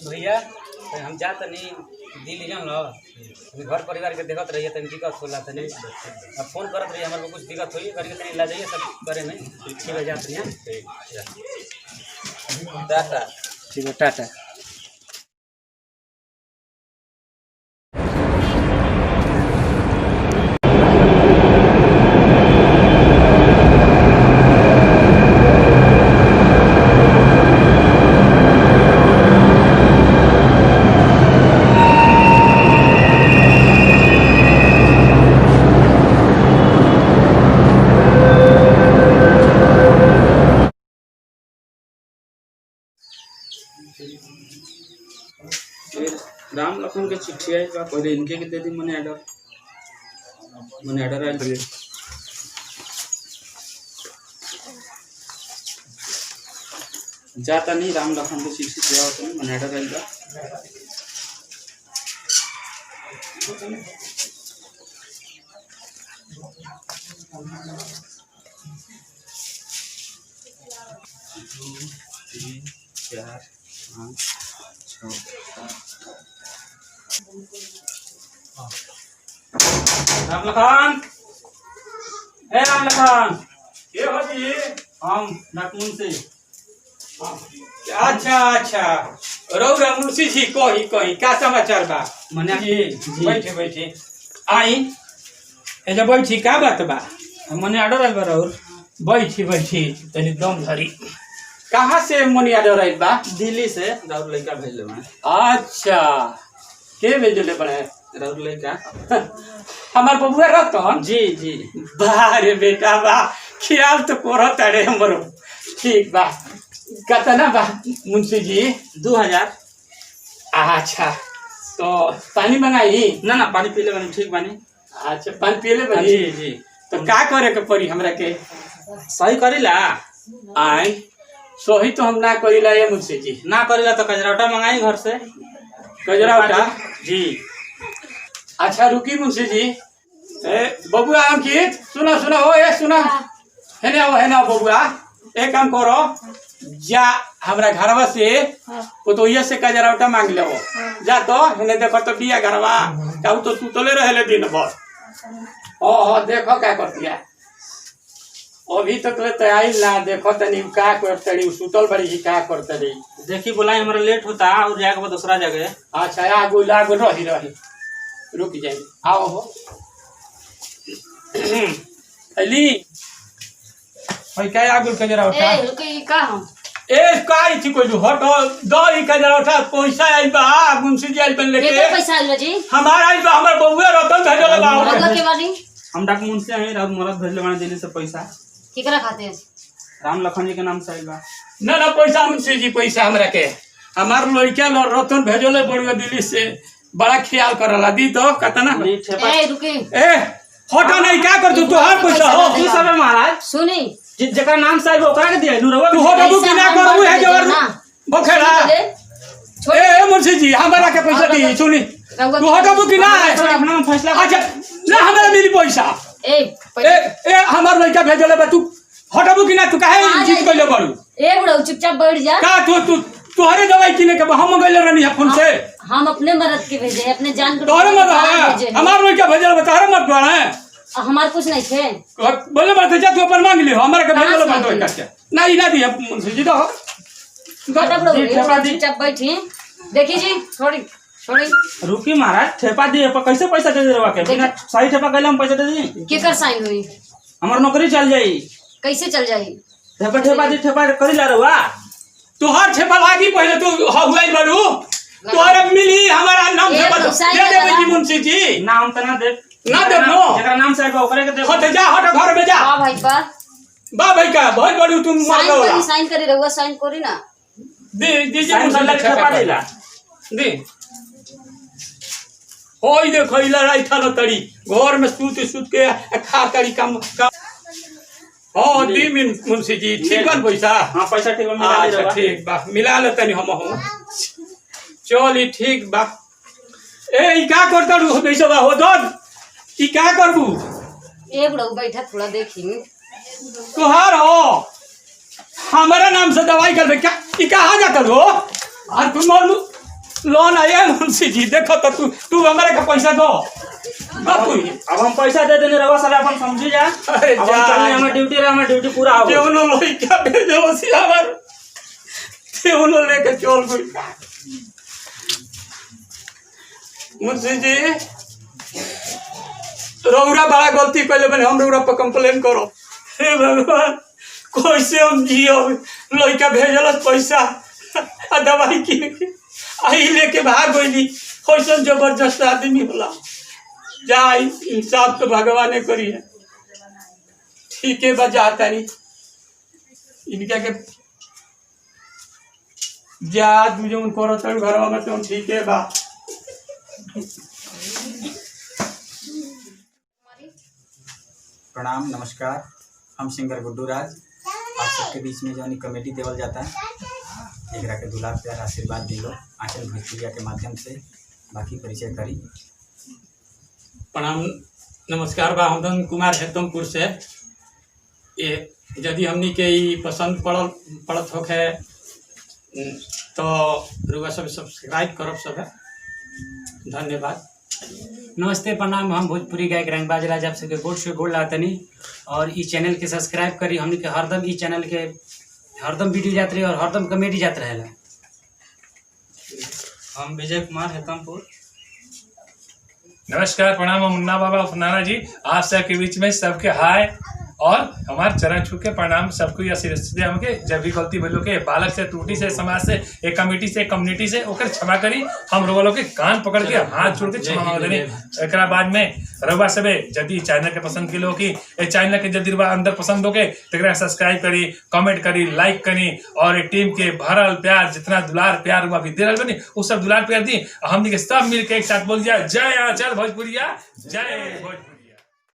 भैया हम जा तनी दिल्ली जान लो अभी घर परिवार के देखत रहिए तनी दिक्कत होला तनी अब फोन करत रहिए हमारे को कुछ दिक्कत होई करके तनी ला जाइए सब करे नहीं ठीक है जा तनी टाटा ठीक है टाटा। राम लखन के चिट्ठी आई बा पहले इनके के दे दी मनी ऑर्डर आइल बा। जाता नहीं राम लखन के चिट्ठी दिया होता नहीं मनी ऑर्डर आइल बा। दो तीन चार पाँच राम लखन ए राम लखन ये होती हम नाकमुन से अच्छा अच्छा रौरा मुंशी जी कही कही का समाचार बा मने जी जी बैठे बैठे आई एजा बैठी का बात बा मनी ऑर्डर आइल बा और बैठी बैठी तनी दम धरी कहाँ से मनी ऑर्डर आइल बा दिल्ली से राउर लड़का भेजले बा। अच्छा के भेजले बड़े राउर लड़का हमार बबुआ रतन जी जी बारे बेटा बा ख्याल तो करत अरे हमरो ठीक बा कतना बा मुंशी जी 2000। अच्छा तो पानी मंगाई ना ना पानी पीले बानी ठीक बानी। अच्छा पानी पियले बनी जी जी तो का करे के पड़ी हमरा के सही करीला आई सही तो हम ना करीला ये मुंशी जी ना करीला तो कजरावटा मंगाई घर से गजरा उठा जी। अच्छा रुकी मुंशी जी ए बबुआ अंकित सुनो सुनो ओ ए सुनो हेने आओ बबुआ एक काम करो जा हमरा घरवा से वो तो ये से कजरावटा मांग लो जा तो हेने देखो तो बिया घरवा काऊ तो सुतले रहले दिन भर ओ देखो क्या करती है अभी तक तो आई ना देखो तनी का करते रही सुतल बड़ी ही का करते रही देखी बोलाई हमारा लेट होता और जाके बाद दूसरा जगह। अच्छा आगू लागू रही रुक जाए आओ हो अली भाई क्या आगू कजरा उठा ए काई थी कोई हट दो ई कजरा उठा पैसा आई बा मुंशी जी आई बन लेके पैसा आइल बा जी हमार आई बा हमर बबुआ रतन भेजले बा रउआ के बानी हम डॉक्यूमेंट से हैं राउर मरद भेजले बानी दिल्ली से पैसा केकरा खाते राम लखन जी के नाम से आइल बा। ना ना पैसा मुंशी जी पैसा हमरा के हमार लड़का रतन भेजले बड़ुआ दिल्ली से बड़ा ख्याल करला दी तो कतना नहीं ठेपा ए रुके ए हटा नहीं क्या कर तू तोहार पैसा हो की सब है महाराज सुनी जेकरा नाम से आइल बा ओकरा के दिया नुरवा तू हटा तू कि ना करू है जवर बखेड़ा ए मुंशी जी हमरा के पैसा दी सुनी तू हटा तू कि ना अपना में फैसला अच्छा ना हमरा मिली पैसा ए ए हमार लड़का भेजले बा तू हटाबू कि ना तू काहे जीत कइले बारू बुढ़ऊ चुपचाप बैठ जा का तू तोहरे दवाई किने के हम गइले रहनी है फोन से हम अपने मरद के भेजे अपने जान को तोहरे मत है हमार लड़का भेजले बा तोहरे मत बाड़ है हमार कुछ नहीं थे बोले बात जा तू अपन मांग लियो हमरा के भेजले बा तो का नहीं ना दी मुंशी जी तो चुपचाप बैठी देखी जी थोड़ी रुकी महाराज ठेपा दिए पर कैसे पैसा दे देवा के बिना सही ठेपा कैले हम पैसा दे दी केकर साइन हुई हमार नौकरी चल जाई कैसे चल जाई ठेपा दी ठेपा करी ला रहुआ तोहर छेपा लागी पहले तू हुआई बारू तोहरे मिली हमारा नाम से दे दे जी मुंशी जी नाम त ना दे ना दे नो जेकरा नाम से आइबा ओकरे के दे हट जा हट घर में जा हां भाई बा भाई का बहुत बड़ी तुम मार लो साइन करी रहुआ साइन करी ना दे दीजिए साइन मुंशी कर जी ठेपा देला दे होई देखो इला राई था तड़ी घर में सूत के खा तड़ी काम हाँ दी मुंशी जी ठीक बन पैसा हाँ पैसा ठीक बा मिला ली अच्छा रहुआ ठीक बा मिला ले तनी हम हो चल ठीक बा ए ई का करता रू पैसा बा हो दन ई का करबू एक लोग बैठा थोड़ा देखी तोहार हो हमारा नाम से दवाई कर क्या ई कहाँ जाता रो और तुम लोन आया मुंशी जी देखो तो तू हमारे का पैसा दो बापू अब हम पैसा दे देने रहुआ साले अपन समझी जा अरे अब हम जा। चलने हमें ड्यूटी पूरा हो गई केवनो लोई क्या भेजे वसी हमार केवनो लेके चल गई मुंशी जी रौरा बड़ा गलती कैले बने हम रौरा पर कंप्लेन करो हे भगवान कैसे हम जियो लड़का भेजलस पैसा आ दवाई किन के आई लेके भाग गई कैसन जबरदस्त आदमी होला जा इंसाफ तो भगवाने करी है ठीक है बजा तारी इनका के जा तू जो करो तो घर में तो ठीक है बा प्रणाम नमस्कार हम सिंगर गुड्डू राज आप सबके बीच में जो कॉमेडी देवल जाता है एकरा के दुलार प्यार आशीर्वाद दिलो आंचल भोजपुरिया के माध्यम से बाकी परिचय करी प्रणाम नमस्कार बा हमदन कुमार हेतमपुर से ये यदि हमनी के ई पसंद पड़त होखे तो रुआ सब सब्सक्राइब करब सब धन्यवाद। नमस्ते प्रणाम हम भोजपुरी गायक रंगबाज राज आप सबके गोड़ से गोड़ लागतनी और इस चैनल के सब्सक्राइब करी हमने के हरदम इस चैनल के हरदम वीडियो जात रही और हरदम कॉमेडी जात रहेला। हम विजय कुमार हेतमपुर नमस्कार प्रणाम हम मुन्ना बाबा उफनाना जी आप सबके बीच में सबके हाय और हमारे चरण छू के प्रणाम सबको यह आशीर्वाद हमके जब भी गलती बोलो के बालक से त्रुटि से समाज से एक कमेटी से कम्युनिटी से ओकर क्षमा करी हम रोगलों के कान पकड़ के हाथ जोड़ के क्षमा मांग देनी एकरा बाद में रउआ सबे यदि चैनल के पसंद के कि ए चैनल के यदि रउआ अंदर पसंद हो के तो सब्सक्राइब करी कमेंट करी लाइक करी और टीम के भरल प्यार जितना दुलार प्यार हुआ भी दे रहा बनी वो सब दुलार प्यार दी हमनी के सब मिल के एक साथ बोल दिया जय आंचल भोजपुरिया जय भोजपुरिया।